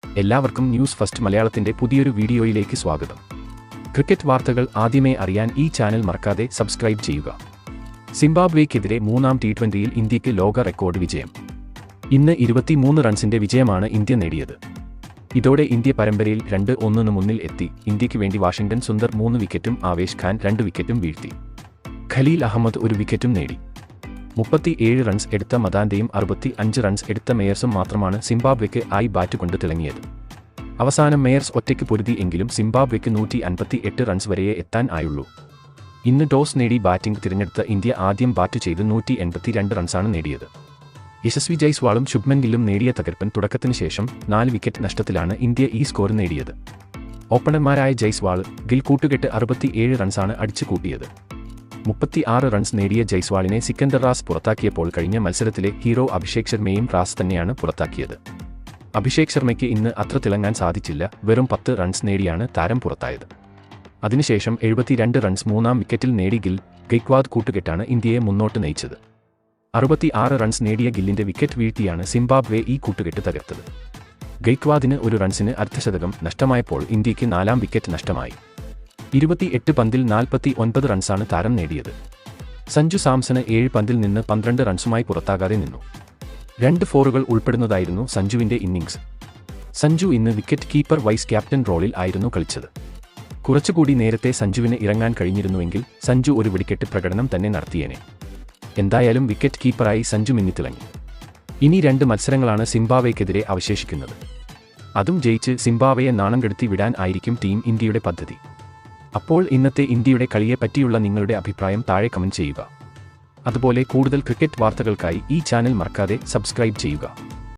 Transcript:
എല്ലാവർക്കും news first മലയാളത്തിന്റെ പുതിയൊരു വീഡിയോയിലേക്ക് സ്വാഗതം. ക്രിക്കറ്റ് വാർത്തകൾ ആദ്യമേ അറിയാൻ ഈ ചാനൽ മറക്കാതെ സബ്സ്ക്രൈബ് ചെയ്യുക. സിംബാബ്വേക്കെതിരെ മൂന്നാം T20യിൽ ഇന്ത്യക്ക് ലോക റെക്കോർഡ് വിജയം. ഇന്ന് 23 റൺസിന്റെ വിജയമാണ് ഇന്ത്യ നേടിയത്. ഇതോടെ ഇന്ത്യ പരമ്പരയിൽ 2-1 മുന്നിൽ എത്തി. ഇന്ത്യക്ക് വേണ്ടി വാഷിംഗ്ടൺ സുന്ദർ 3 വിക്കറ്റും ആവേശ് ഖാൻ 2 വിക്കറ്റും വീഴ്ത്തി. ഖലീൽ അഹമ്മദ് 1 വിക്കറ്റും നേടി. 37 റൺസ് എടുത്ത മതാന്റെയും 65 റൺസ് എടുത്ത മേയർസും മാത്രമാണ് സിംബാബ്വേക്ക് ആയി ബാറ്റ് കൊണ്ട് തിളങ്ങിയത്. അവസാനം മേയർസ് ഒറ്റയ്ക്ക് പൊരുതി എങ്കിലും സിംബാബ്വേക്ക് 158 റൺസ് വരെയേ എത്താൻ ആയുള്ളൂ. ഇന്ന് ടോസ് നേടി ബാറ്റിംഗ് തിരഞ്ഞെടുത്ത ഇന്ത്യ ആദ്യം ബാറ്റ് ചെയ്ത് 182 റൺസാണ് നേടിയത്. യശസ്വി ജയ്സ്വാളും ശുഭ്മൻ ഗില്ലും നേടിയ തകർപ്പൻ തുടക്കത്തിന് ശേഷം 4 വിക്കറ്റ് നഷ്ടത്തിലാണ് ഇന്ത്യ ഈ സ്കോർ നേടിയത്. ഓപ്പണർമാരായ ജയ്സ്വാൾ, ഗിൽ കൂട്ടുകെട്ട് 67 റൺസാണ് അടിച്ചു കൂട്ടിയത്. 36 റൺസ് നേടിയ ജയ്സ്വാളിനെ സിക്കന്ദർ റാസ് പുറത്താക്കിയപ്പോൾ കഴിഞ്ഞ മത്സരത്തിലെ ഹീറോ അഭിഷേക് ശർമ്മയും റാസ് തന്നെയാണ് പുറത്താക്കിയത്. അഭിഷേക് ശർമ്മയ്ക്ക് ഇന്ന് അത്ര തിളങ്ങാൻ സാധിച്ചില്ല. വെറും 10 റൺസ് നേടിയാണ് താരം പുറത്തായത്. അതിനുശേഷം 72 റൺസ് 3-ാം വിക്കറ്റിൽ നേടി ഗിൽ ഗെയ്ക്വാദ് കൂട്ടുകെട്ടാണ് ഇന്ത്യയെ മുന്നോട്ട് നയിച്ചത്. 66 റൺസ് നേടിയ ഗില്ലിന്റെ വിക്കറ്റ് വീഴ്ത്തിയാണ് സിംബാബ്വെ ഈ കൂട്ടുകെട്ട് തകർത്തത്. ഗെയ്ക്വാദിന് 1 റൺസിന് അർദ്ധശതകം നഷ്ടമായപ്പോൾ ഇന്ത്യക്ക് 4-ാം വിക്കറ്റ് നഷ്ടമായി. 28 പന്തിൽ 49 റൺസാണ് താരം നേടിയത്. സഞ്ജു സാംസണ് 7 പന്തിൽ നിന്ന് 12 റൺസുമായി പുറത്താകാതെ നിന്നു. 2 ഫോറുകൾ ഉൾപ്പെടുന്നതായിരുന്നു സഞ്ജുവിന്റെ ഇന്നിംഗ്സ്. സഞ്ജു ഇന്ന് വിക്കറ്റ് കീപ്പർ വൈസ് ക്യാപ്റ്റൻ റോളിൽ ആയിരുന്നു കളിച്ചത്. കുറച്ചുകൂടി നേരത്തെ സഞ്ജുവിന് ഇറങ്ങാൻ കഴിഞ്ഞിരുന്നുവെങ്കിൽ സഞ്ജു ഒരു വെടിക്കെട്ട് പ്രകടനം തന്നെ നടത്തിയേനെ. എന്തായാലും വിക്കറ്റ് കീപ്പറായി സഞ്ജു മിന്നിത്തിളങ്ങി. ഇനി 2 മത്സരങ്ങളാണ് സിംബാബ്വേക്കെതിരെ അവശേഷിക്കുന്നത്. അതും ജയിച്ച് സിംബാബ്വേയെ നാണം കെടുത്തി വിടാൻ ആയിരിക്കും ടീം ഇന്ത്യയുടെ പദ്ധതി. അപ്പോൾ ഇന്നത്തെ ഇന്ത്യയുടെ കളിയെ പറ്റിയുള്ള നിങ്ങളുടെ അഭിപ്രായം താഴെ കമന്റ് ചെയ്യുക. അതുപോലെ കൂടുതൽ ക്രിക്കറ്റ് വാർത്തകൾക്കായി ഈ ചാനൽ മറക്കാതെ സബ്സ്ക്രൈബ് ചെയ്യുക.